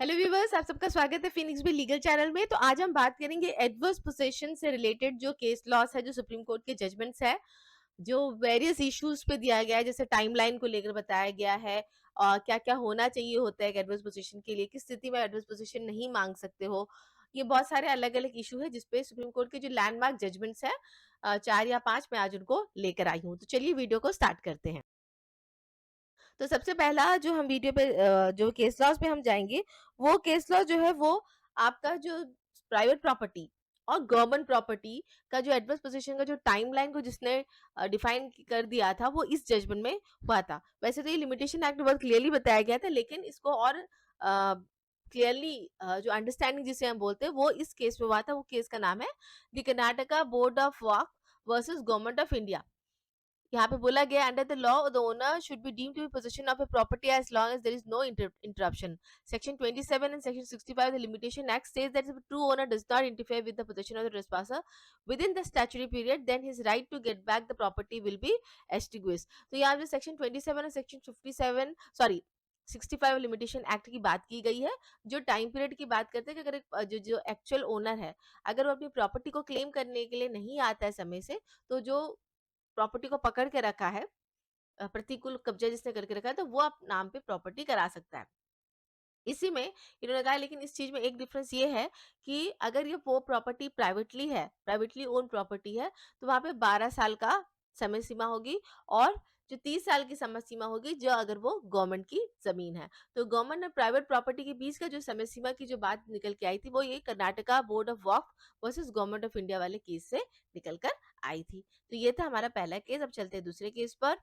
Hello viewers, आप सबका स्वागत है फिनिक्स भी लीगल चैनल में। तो आज हम बात करेंगे एडवर्स पोजीशन से रिलेटेड जो केस लॉस है, जो सुप्रीम कोर्ट के जजमेंट्स है, जो वेरियस इश्यूज पे दिया गया है, जैसे टाइमलाइन को लेकर बताया गया है और क्या क्या होना चाहिए होता है एडवर्स पोजीशन के लिए, किस स्थिति में एडवर्स पोजीशन नहीं मांग सकते हो। ये बहुत सारे अलग अलग इशू है जिसपे सुप्रीम कोर्ट के जो लैंडमार्क जजमेंट्स है, 4 या 5 मैं आज उनको लेकर आई हूँ। तो चलिए वीडियो को स्टार्ट करते हैं। तो सबसे पहला जो हम वीडियो पे जो केस लॉज पे हम जाएंगे, वो केस लॉ जो है वो आपका जो प्राइवेट प्रॉपर्टी और गवर्नमेंट प्रॉपर्टी का जो एडवर्स पोजीशन का जो टाइमलाइन को जिसने डिफाइन कर दिया था, वो इस जजमेंट में हुआ था। वैसे तो ये लिमिटेशन एक्ट में बहुत क्लियरली बताया गया था, लेकिन इसको और क्लियरली जो अंडरस्टैंडिंग जिसे हम बोलते हैं वो इस केस में हुआ था। वो केस का नाम है the Karnataka board of Waqf versus government of India. यहाँ पे बोला गया under the law the owner should be deemed to be position of a property as long as there is no interruption. Section 27 and section 65 of the limitation act states that if the true owner does not interfere with the possession of the trespasser within the statutory period, then his right to get back the property will be extinguished. तो यहाँ पे section 27 और section 57 sorry 65 limitation act की बात की गई है, जो टाइम पीरियड की बात करते हैं कि अगर जो जो एक्चुअल ओनर है, अगर वो अपनी प्रॉपर्टी को क्लेम करने के लिए नहीं आता है समय से, तो जो प्रॉपर्टी को पकड़ के रखा है, प्रतिकूल कब्जा जिसने करके रखा है, तो वो आप नाम पे प्रॉपर्टी करा सकता है। इसी में इन्होंने कहा, लेकिन इस चीज में एक डिफरेंस ये है कि अगर ये वो प्रॉपर्टी प्राइवेटली है, प्राइवेटली ओन प्रॉपर्टी है, तो वहां पे 12 साल का समय सीमा होगी, और जो 30 साल की समय सीमा होगी जो अगर वो गवर्नमेंट की जमीन है। तो गवर्नमेंट और प्राइवेट प्रॉपर्टी के बीच का जो समय सीमा की जो बात निकल के आई थी, वो ये Karnataka board of Waqf versus government of India वाले केस से निकल कर आई थी। तो ये था हमारा पहला केस। अब चलते हैं दूसरे केस पर।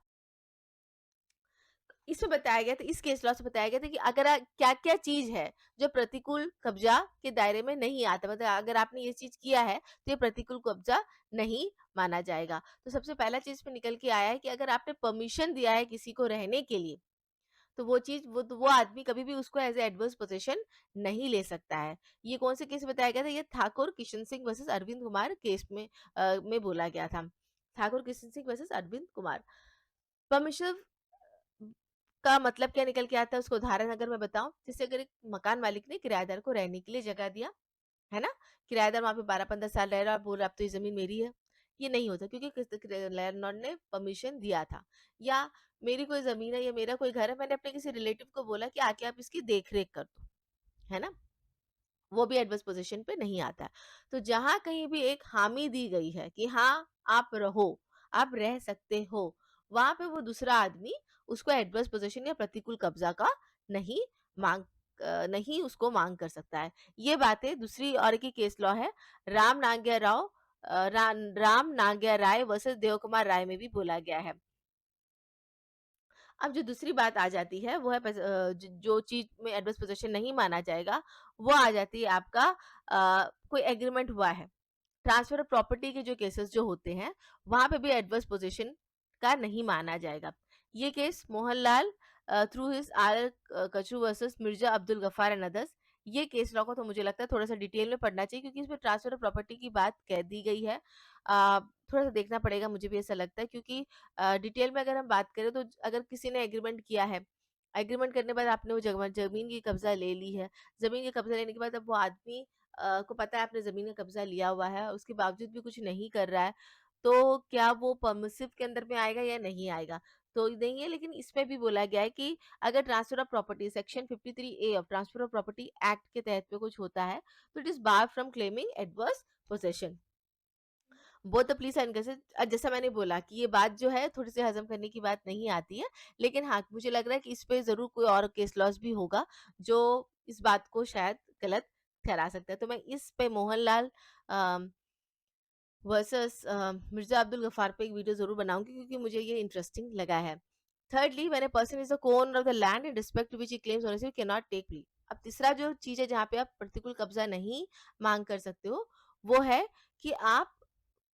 इसमें बताया गया था, इस केस लॉ से बताया गया था कि अगर क्या क्या चीज है जो प्रतिकूल कब्जा के दायरे में नहीं आता, मतलब अगर आपने ये चीज किया है तो ये प्रतिकूल कब्जा नहीं माना जाएगा। तो सबसे पहला चीज पे निकल के आया है कि अगर आपने परमिशन दिया है किसी को रहने के लिए, तो वो चीज वो आदमी कभी भी उसको एज एडवर्स पोजीशन नहीं ले सकता है। ये कौन से केस में बताया गया था? ये ठाकुर किशन सिंह वर्सेस अरविंद कुमार केस में बोला गया था। ठाकुर किशन सिंह वर्सेस अरविंद कुमार। परमिशन का मतलब क्या निकल के आता है, उसको उदाहरण अगर मैं बताऊं, जैसे अगर एक मकान मालिक ने किराएदार को रहने के लिए जगह दिया, है ना, किराएदार वहां पे 12-15 साल रह रहा है और बोल रहा अब तो ये जमीन मेरी है। ये नहीं होता, क्योंकि लैंडलॉर्ड ने परमिशन दिया था। या मेरी कोई जमीन है या मेरा कोई घर है, मैंने अपने किसी रिलेटिव को बोला कि आके आप इसकी देख रेख कर दो, है ना, वो भी एडवर्स पोजीशन पे नहीं आता। तो जहां कहीं भी एक हामी दी गई है कि हाँ आप रहो, आप रह सकते हो, वहां पे वो दूसरा आदमी उसको एडवर्स पोजीशन या प्रतिकूल कब्जा का नहीं मांग नहीं उसको मांग कर सकता है। ये बातें दूसरी और की केस लॉ है, राम नाग्या राव राम नाग्या राय वर्सेस देव कुमार राय में भी बोला गया है। अब जो दूसरी बात आ जाती है वो है जो चीज में एडवर्स पोजीशन नहीं माना जाएगा, वो आ जाती है आपका कोई एग्रीमेंट हुआ है, ट्रांसफर ऑफ प्रॉपर्टी के जो केसेस जो होते हैं, वहां पे भी एडवर्स पोजीशन का नहीं माना जाएगा। ये case Mohanlal through his R Kachru versus Mirza Abdul Gaffar and others. ये केस लॉ को तो मुझे लगता है थोड़ा सा डिटेल में पढ़ना चाहिए, क्योंकि इसमें ट्रांसफर ऑफ प्रॉपर्टी की बात कह दी गई है। थोड़ा सा देखना पड़ेगा, मुझे भी ऐसा लगता है, क्योंकि डिटेल में अगर हम बात करें तो अगर किसी ने एग्रीमेंट किया है, एग्रीमेंट करने के बाद आपने वो जमीन की कब्जा ले ली है, जमीन की कब्जा लेने के बाद अब वो आदमी को पता है आपने जमीन का कब्जा लिया हुआ है, उसके बावजूद भी कुछ नहीं कर रहा है, तो क्या वो परमिसिव के अंदर में आएगा या नहीं आएगा? तो नहीं है, लेकिन इसमें भी बोला गया है कि अगर transfer of property section 53A of transfer of property act के तहत में कुछ होता है, तो it is bar from claiming adverse possession. Both the police and जैसा मैंने बोला कि ये बात जो है थोड़ी सी हजम करने की बात नहीं आती है, लेकिन हाँ मुझे लग रहा है कि इस पे जरूर कोई और केस लॉस भी होगा जो इस बात को शायद गलत ठहरा सकता है। तो मैं इस पे मोहनलाल वर्सेस मिर्जा अब्दुल गफ्फार पे एक वीडियो जरूर बनाऊंगी, क्योंकि मुझे ये इंटरेस्टिंग लगा है। Thirdly, when a person is the co-owner of the land in respect to which he claims ownership, he cannot take plea. अब तीसरा जो चीज है जहाँ पे आप प्रतिकूल कब्जा नहीं मांग कर सकते हो, वो है कि आप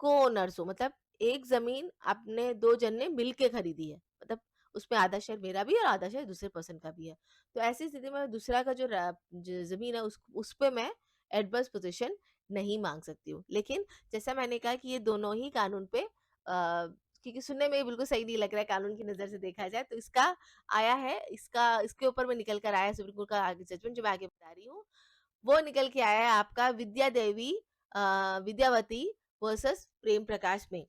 को-ओनर्स हो, मतलब एक जमीन आपने दो जन ने मिल के खरीदी है, मतलब उसमें आधा शेयर मेरा भी है और आधा शेयर दूसरे पर्सन का भी है। तो ऐसी स्थिति में दूसरा का जो जमीन है उस पे मैं एडवर्स पोजीशन नहीं मांग सकती हूँ। लेकिन जैसा मैंने कहा कि ये दोनों ही कानून पे क्योंकि सुनने में बिल्कुल सही नहीं लग रहा है कानून की नज़र से देखा जाए, तो इसका आया है, इसके ऊपर में निकल कर आया है सुप्रीम कोर्ट का आगे जजमेंट जो मैं आगे बता रही हूँ। वो निकल के आया है आपका विद्यावती वर्सेस प्रेम प्रकाश में।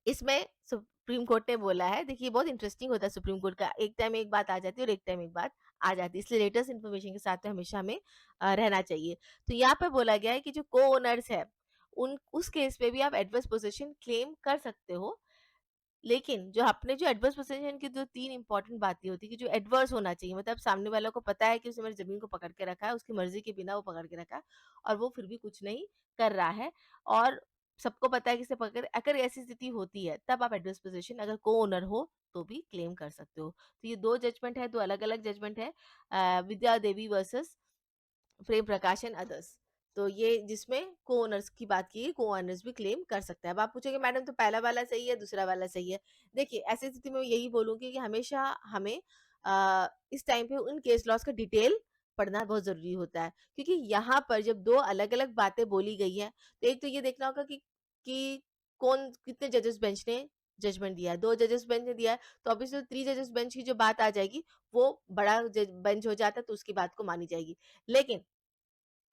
इसमें सुप्रीम कोर्ट ने बोला है, देखिए बहुत इंटरेस्टिंग होता है सुप्रीम कोर्ट का, एक टाइम एक बात आ जाती है और एक टाइम एक बात आ जाती है, इसलिए लेटेस्ट इन्फॉर्मेशन के साथ तो हमेशा हमें रहना चाहिए। तो यहाँ पे बोला गया है कि जो को ओनर्स है, उन उस केस पे भी आप एडवर्स पोजीशन क्लेम कर सकते हो, लेकिन जो एडवर्स पोजीशन की जो 3 इंपॉर्टेंट बातें होती है कि जो एडवर्स होना चाहिए, मतलब सामने वाले को पता है कि उसने मेरी ज़मीन को पकड़ के रखा है, उसकी मर्ज़ी के बिना वो पकड़ के रखा है और वो फिर भी कुछ नहीं कर रहा है, और सबको पता है कि इसे पकड़, अगर ऐसी स्थिति होती है तब आप एडवर्स पोजीशन अगर को-ओनर हो तो भी क्लेम कर सकते हो। तो ये 2 जजमेंट है, 2 अलग-अलग जजमेंट है, Vidya Devi versus Prem Prakash and others. तो ये जिसमें को-ओनर्स की बात की है, को-ओनर्स भी क्लेम कर सकते हैं। अब आप पूछोगे मैडम तो पहला वाला सही है, दूसरा वाला सही है। देखिए, ऐसी स्थिति में मैं यही बोलूँगी कि हमेशा हमें इस टाइम पे उन केस लॉज़ का डिटेल पढ़ना बहुत ज़रूरी होता है। क्योंकि यहाँ पर जब 2 अलग-अलग बातें बोली गई हैं, तो एक तो ये देखना होगा कि कौन कितने जजेस बेंच ने जजमेंट दिया है। 2 जजेस बेंच ने दिया है, तो ऑब्वियसली 3 जजेस बेंच की जो बात आ जाएगी, वो बड़ा जज बेंच हो जाता है, तो उसकी बात को मानी जाएगी। लेकिन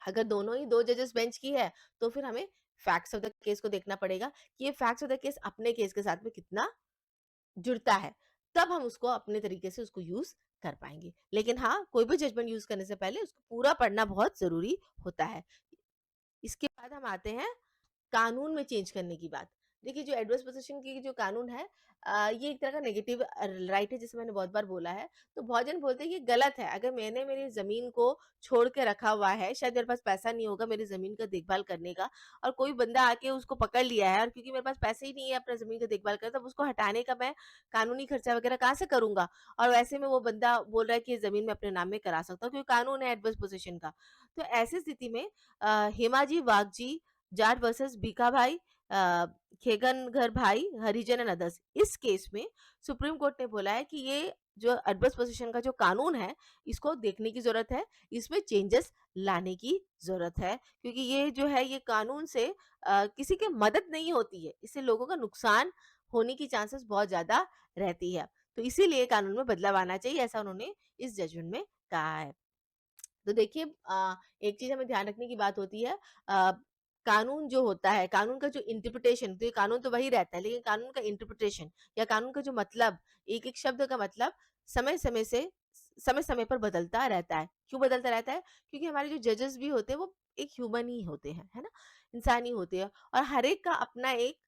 अगर दोनों ही 2 जजेस बेंच की है, तो फिर हमें फैक्ट्स ऑफ द केस को देखना पड़ेगा कि ये फैक्ट्स ऑफ द केस अपने केस के साथ में कितना जुड़ता है। तब हम उसको अपने तरीके से उसको यूज़ कर पाएँगे। लेकिन हाँ, कोई भी जजमेंट यूज़ करने से पहले उसको पूरा पढ़ना बहुत ज़रूरी होता है। इसके बाद हम आते हैं कानून में चेंज करने की बात। देखिए जो एडवर्स पोज़ीशन की जो कानून है, ये एक तरह का नेगेटिव राइट है, जैसे मैंने बहुत बार बोला है। तो बहुत जन बोलते हैं ये गलत है, अगर मैंने मेरी ज़मीन को छोड़ के रखा हुआ है, शायद मेरे पास पैसा नहीं होगा मेरी ज़मीन का देखभाल करने का, और कोई बंदा आके उसको पकड़ लिया है, और क्योंकि मेरे पास पैसे ही नहीं है अपना ज़मीन का देखभाल करने, तब उसको हटाने का मैं कानूनी खर्चा वगैरह कहाँ से करूँगा? और वैसे में वो बंदा बोल रहा है कि ये ज़मीन मैं अपने नाम में करा सकता हूँ, क्योंकि कानून है एडवर्स पोज़ीशन का। तो ऐसी स्थिति में हेमाजी वाघजी जाट वर्सेस भीखाभाई, अ, खेगनगर भाई, हरिजन एंड अदर्स, इस केस में सुप्रीम कोर्ट ने बोला है कि ये जो एडवर्स पोजीशन का जो कानून है, इसको देखने की ज़रूरत है, इसमें चेंजेस लाने की ज़रूरत है, क्योंकि ये जो है ये कानून से किसी की मदद नहीं होती है, इससे लोगों का नुकसान होने की चांसेस बहुत ज़्यादा रहती है। तो इसीलिए कानून में बदलाव आना चाहिए, ऐसा उन्होंने इस जजमेंट में कहा है। तो देखिए एक चीज़ हमें ध्यान रखने की बात होती है, अ, कानून जो होता है, कानून का जो इंटरप्रिटेशन, तो ये कानून तो वही रहता है, लेकिन कानून का इंटरप्रिटेशन या कानून का जो मतलब, एक-एक शब्द का मतलब समय-समय पर बदलता रहता है। क्यों बदलता रहता है? क्योंकि हमारे जो जजेस भी होते हैं, वो एक ह्यूमन ही होते हैं, है ना? इंसान ही होते हैं, और हर एक का अपना एक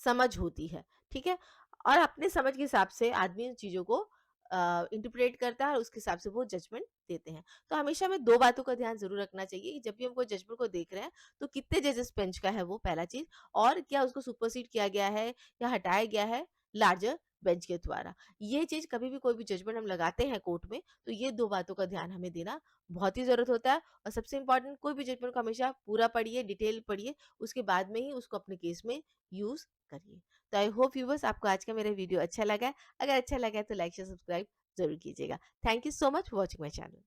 समझ होती है, ठीक है? और अपने समझ के हिसाब से आदमी उन चीज़ों को इंटरप्रेट करता है और उसके हिसाब से वो जजमेंट देते हैं। तो हमेशा हमें 2 बातों का ध्यान ज़रूर रखना चाहिए कि जब भी हम कोई जजमेंट को देख रहे हैं, तो कितने जजेस बेंच का है वो पहला चीज़, और क्या उसको सुपरसीड किया गया है या हटाया गया है लार्जर बेंच के द्वारा। ये चीज़ कभी भी कोई भी जजमेंट हम लगाते हैं कोर्ट में, तो ये 2 बातों का ध्यान हमें देना बहुत ही ज़रूरत होता है, और सबसे इम्पोर्टेंट कोई भी जजमेंट को हमेशा पूरा पढ़िए, डिटेल पढ़िए, उसके बाद में ही उसको अपने केस में यूज़ करिए। तो आई होप व्यूअर्स आपको आज का मेरा वीडियो अच्छा लगा है। अगर अच्छा लगा है तो लाइक शेयर सब्सक्राइब ज़रूर कीजिएगा। Thank you so much for watching my channel.